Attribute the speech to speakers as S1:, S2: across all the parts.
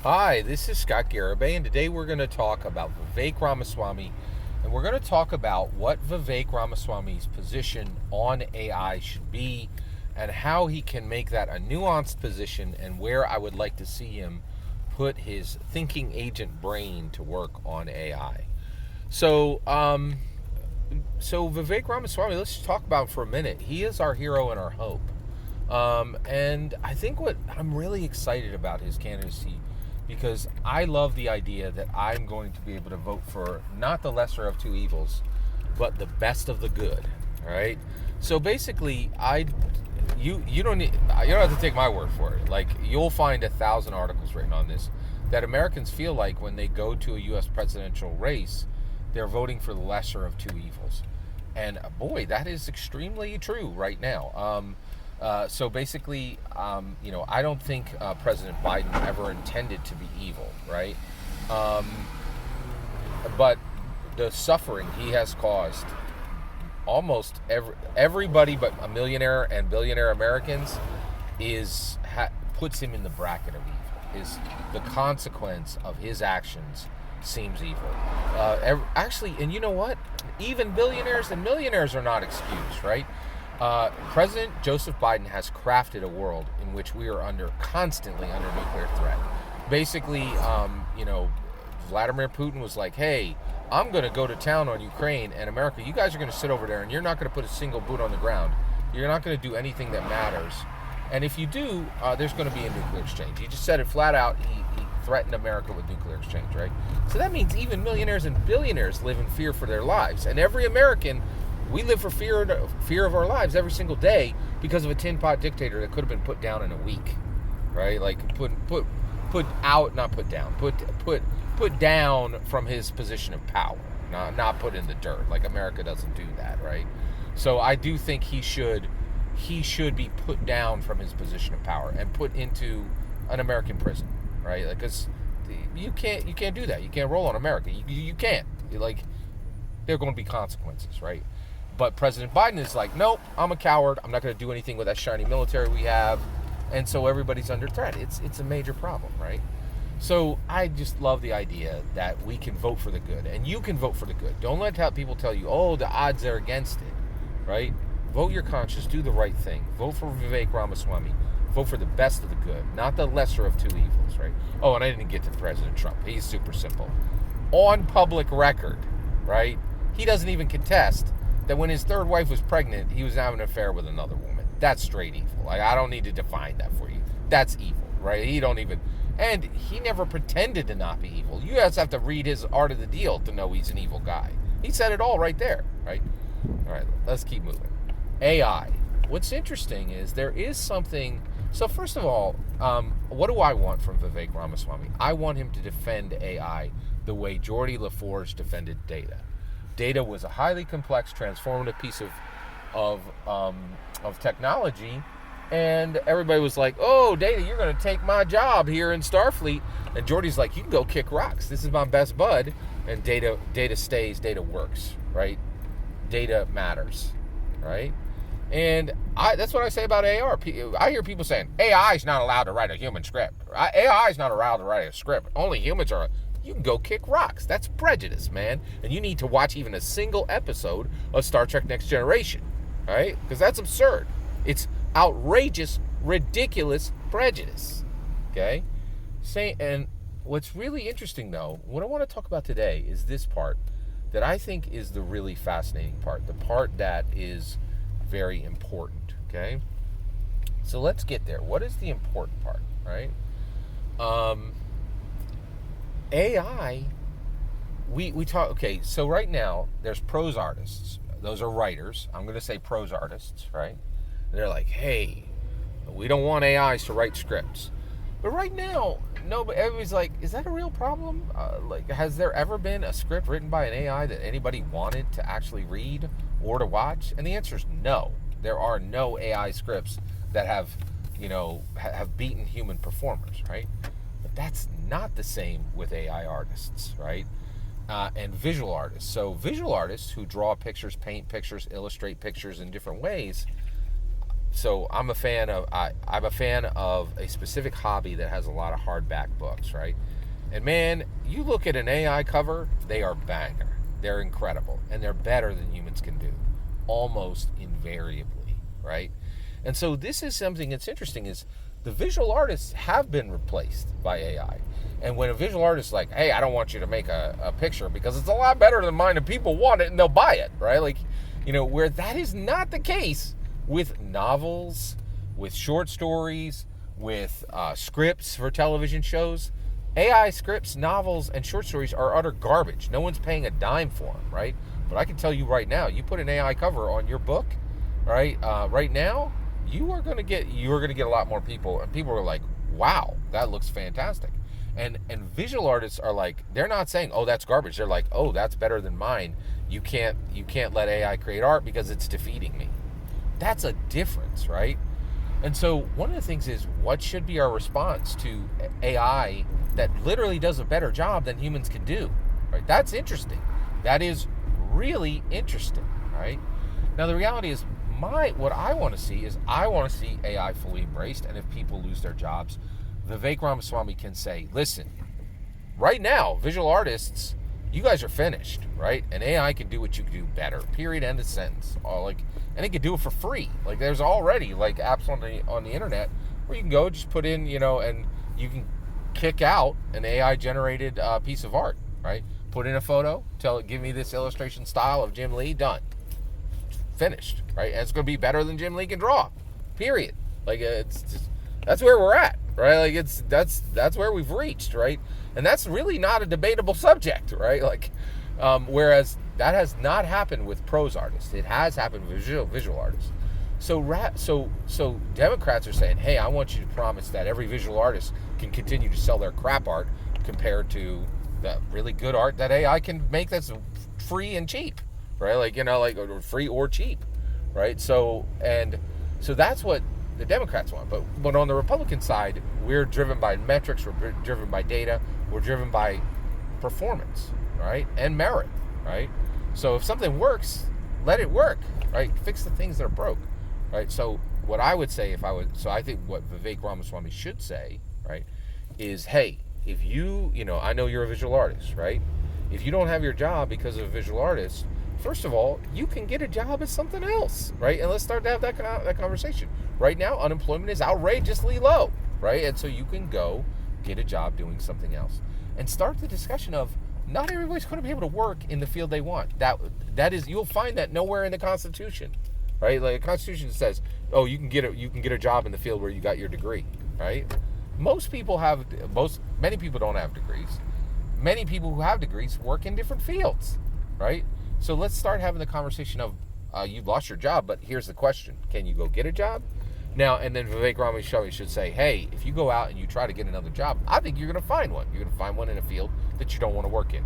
S1: Hi, this is Scott Garibay, and today we're going to talk about Vivek Ramaswamy, and we're going to talk about what Vivek Ramaswamy's position on AI should be, and how he can make that a nuanced position, and where I would like to see him put his thinking agent brain to work on AI. So, Vivek Ramaswamy, let's just talk about him for a minute. He is our hero and our hope. And I think what I'm really excited about his candidacy because I love the idea that I'm going to be able to vote for not the lesser of two evils, but the best of the good. All right. So basically, you don't need, you don't have to take my word for it. Like, you'll find 1,000 articles written on this that Americans feel like when they go to a U.S. presidential race, they're voting for the lesser of two evils. And boy, that is extremely true right now. So basically, I don't think President Biden ever intended to be evil, right? Um, but the suffering he has caused almost everybody but a millionaire and billionaire Americans puts him in the bracket of evil. Is the consequence of his actions seems evil. Actually, and you know what? Even billionaires and millionaires are not excused, right? President Joseph Biden has crafted a world in which we are constantly under nuclear threat. Basically, Vladimir Putin was like, "Hey, I'm going to go to town on Ukraine and America. You guys are going to sit over there, and you're not going to put a single boot on the ground. You're not going to do anything that matters. And if you do, there's going to be a nuclear exchange." He just said it flat out. He threatened America with nuclear exchange, right? So that means even millionaires and billionaires live in fear for their lives, and every American. We live for fear of our lives every single day because of a tin pot dictator that could have been put down in a week, right? Like put out, not put down, put down from his position of power, not put in the dirt. Like, America doesn't do that, right? So I do think he should be put down from his position of power and put into an American prison, right? Like, because you can't do that. You can't roll on America. You can't. There are going to be consequences, right? But President Biden is like, nope, I'm a coward. I'm not going to do anything with that shiny military we have. And so everybody's under threat. It's a major problem, right? So I just love the idea that we can vote for the good. And you can vote for the good. Don't let people tell you, oh, the odds are against it, right? Vote your conscience. Do the right thing. Vote for Vivek Ramaswamy. Vote for the best of the good, not the lesser of two evils, right? Oh, and I didn't get to President Trump. He's super simple. On public record, right? He doesn't even contest that when his third wife was pregnant, he was having an affair with another woman. That's straight evil. Like, I don't need to define that for you. That's evil, right? And he never pretended to not be evil. You guys have to read his Art of the Deal to know he's an evil guy. He said it all right there, right? All right, let's keep moving. AI. What's interesting is there is something. So first of all, what do I want from Vivek Ramaswamy? I want him to defend AI the way Geordie LaForge defended data. Data was a highly complex, transformative piece of technology, and everybody was like, "Oh, Data, you're going to take my job here in Starfleet." And Geordie's like, "You can go kick rocks. This is my best bud." And data stays, data works, right? Data matters, right? And that's what I say about AR. I hear people saying AI is not allowed to write a human script. AI is not allowed to write a script. Only humans are. You can go kick rocks. That's prejudice, man. And you need to watch even a single episode of Star Trek Next Generation, all right? Because that's absurd. It's outrageous, ridiculous prejudice, okay? And what's really interesting, though, what I want to talk about today is this part that I think is the really fascinating part, the part that is very important, okay? So let's get there. What is the important part, right? AI, we talk, okay, so right now there's prose artists. Those are writers. I'm going to say prose artists, right? They're like, hey, we don't want AIs to write scripts. But right now, everybody's like, is that a real problem? Has there ever been a script written by an AI that anybody wanted to actually read or to watch? And the answer is no. There are no AI scripts that have beaten human performers, right? But that's not the same with AI artists, right? And visual artists. So visual artists who draw pictures, paint pictures, illustrate pictures in different ways, so I'm a fan of I'm a fan of a specific hobby that has a lot of hardback books, right? And man, you look at an AI cover, they are banger. They're incredible, and they're better than humans can do, almost invariably, right? And so this is something that's interesting is the visual artists have been replaced by AI. And when a visual artist is like, hey, I don't want you to make a picture because it's a lot better than mine and people want it and they'll buy it, right? Like, where that is not the case with novels, with short stories, with scripts for television shows. AI scripts, novels, and short stories are utter garbage. No one's paying a dime for them, right? But I can tell you right now, you put an AI cover on your book, right? Right now, you are going to get a lot more people, and people are like, wow, that looks fantastic. And visual artists are like, they're not saying, oh, that's garbage. They're like, oh, that's better than mine. You can't let AI create art because it's defeating me. That's a difference, right? And so one of the things is, what should be our response to AI that literally does a better job than humans can do, right? That's interesting. That is really interesting, right? Now the reality is, what I want to see is, I want to see AI fully embraced, and if people lose their jobs, Vivek Ramaswamy can say, listen, right now, visual artists, you guys are finished, right? And AI can do what you can do better. Period. End of sentence. And it can do it for free. Like, there's already apps on the internet where you can go just put in, and you can kick out an AI generated piece of art, right? Put in a photo, tell it, give me this illustration style of Jim Lee, done, finished, right? And it's going to be better than Jim Lee can draw. Period. It's just, that's where we're at, right? That's where we've reached, right? And that's really not a debatable subject, right? Whereas that has not happened with prose artists. It has happened with visual artists. So Democrats are saying, hey, I want you to promise that every visual artist can continue to sell their crap art compared to the really good art that AI can make that's free and cheap, right? Free or cheap, right? So that's what the Democrats want. But on the Republican side, we're driven by metrics, we're driven by data, we're driven by performance, right? And merit, right? So if something works, let it work, right? Fix the things that are broke, right? So what I would say I think what Vivek Ramaswamy should say, right, is, hey, if you I know you're a visual artist, right? If you don't have your job because of a visual artist, first of all, you can get a job as something else, right? And let's start to have that conversation. Right now, unemployment is outrageously low, right? And so you can go get a job doing something else and start the discussion of, not everybody's going to be able to work in the field they want. That is, you'll find that nowhere in the Constitution, right? Like, the Constitution says, oh, you can get a job in the field where you got your degree, right? Many people don't have degrees. Many people who have degrees work in different fields, right? So let's start having the conversation of, you lost your job, but here's the question: can you go get a job? Now, and then Vivek Ramaswamy should say, hey, if you go out and you try to get another job, I think you're going to find one. You're going to find one in a field that you don't want to work in.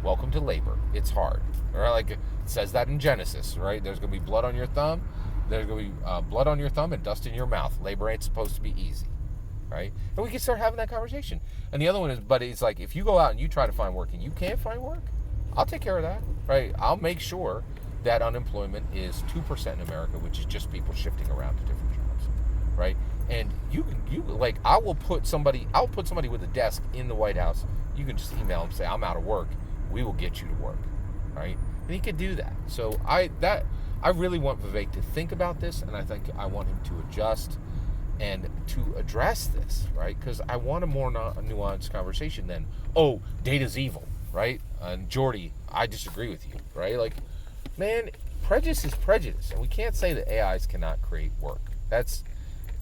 S1: Welcome to labor. It's hard. All right? Like it says that in Genesis, right? There's going to be blood on your thumb. There's going to be blood on your thumb and dust in your mouth. Labor ain't supposed to be easy, right? And we can start having that conversation. And the other one is, but it's like, if you go out and you try to find work and you can't find work, I'll take care of that, right? I'll make sure that unemployment is 2% in America, which is just people shifting around to different jobs, right? And I'll put somebody with a desk in the White House. You can just email them, say, I'm out of work. We will get you to work, right? And he could do that. So I really want Vivek to think about this, and I want him to adjust and to address this, right? Because I want a more nuanced conversation than, oh, data's evil, right? And Jordy, I disagree with you, right? Like, man, prejudice is prejudice, and we can't say that AIs cannot create work.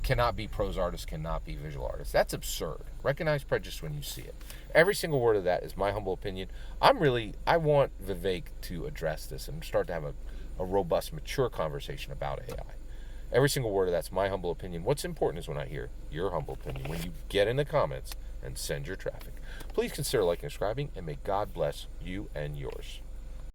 S1: Cannot be prose artists, cannot be visual artists. That's absurd. Recognize prejudice when you see it. Every single word of that is my humble opinion. I want Vivek to address this and start to have a robust, mature conversation about AI. Every single word of that's my humble opinion. What's important is when I hear your humble opinion, when you get in the comments and send your traffic. Please consider liking and subscribing, and may God bless you and yours.